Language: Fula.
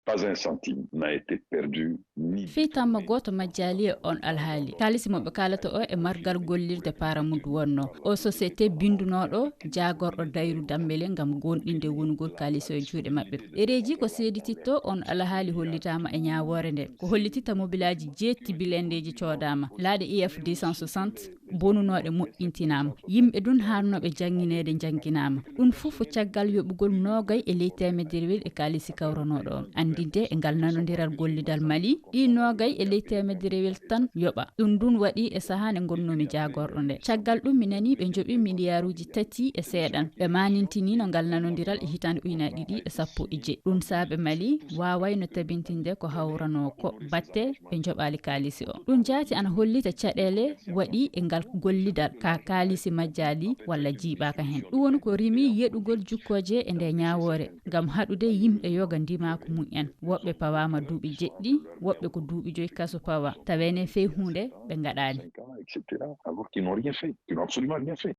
Pas un centime n'a été perdu ni Feytamma goto majjali on alhaali kalisi moɓe kalata o e margal gollirde paramoudu wonno o société bindunoɗo jagorɗo dayru dammele gam gonɗinde wongol kalisi o e juuɗe mabɓe ɗereji ko seedititto on alhaali hollitama e ñawore nde ko hollititta mobilaji jeetti bilendeji codama laaɗe IF 260 bonunoɗe moƴƴintinama yimɓe ɗum harnoɓe jangguinede jangguinama ɗum foof caggal yoɓugol nogay e ley temederwel e kalisi kawranoɗo o andinde e ngal nanodiral gollidal Mali ɗi nogay e ley temederewel tan yoɓa ɗum ndun waɗi e saaha nde gonnomi jagorɗo nde caggal ɗum mi nani ɓe jooɓi milliarduji 3 e seeɗan ɓe manintinino ngal nanodiral e hitande ujunnaje ɗiɗi e sappo e jeeɗi ɗum saabe Mali wawayno tabintinde ko hawrano ko batte ɓe jooɓali kalisi o ɗum jaati ana hollita caɗele waɗi e ngal gollidal ka kalisi majjali walla jiiɓaka hen ɗum woni ko rimi yeɗugol jukkoje e nde ñawore gam haɗude yimɓe yoga ndimako mum en woɓɓe pawama duuɓi jeɗɗi woɓɓe ko duuɓi 5 kaso pawa tawene fey hunde ɓe gaɗani etc. alors qu'ils n'ont rien fait, qu'ils n'ont absolument rien fait.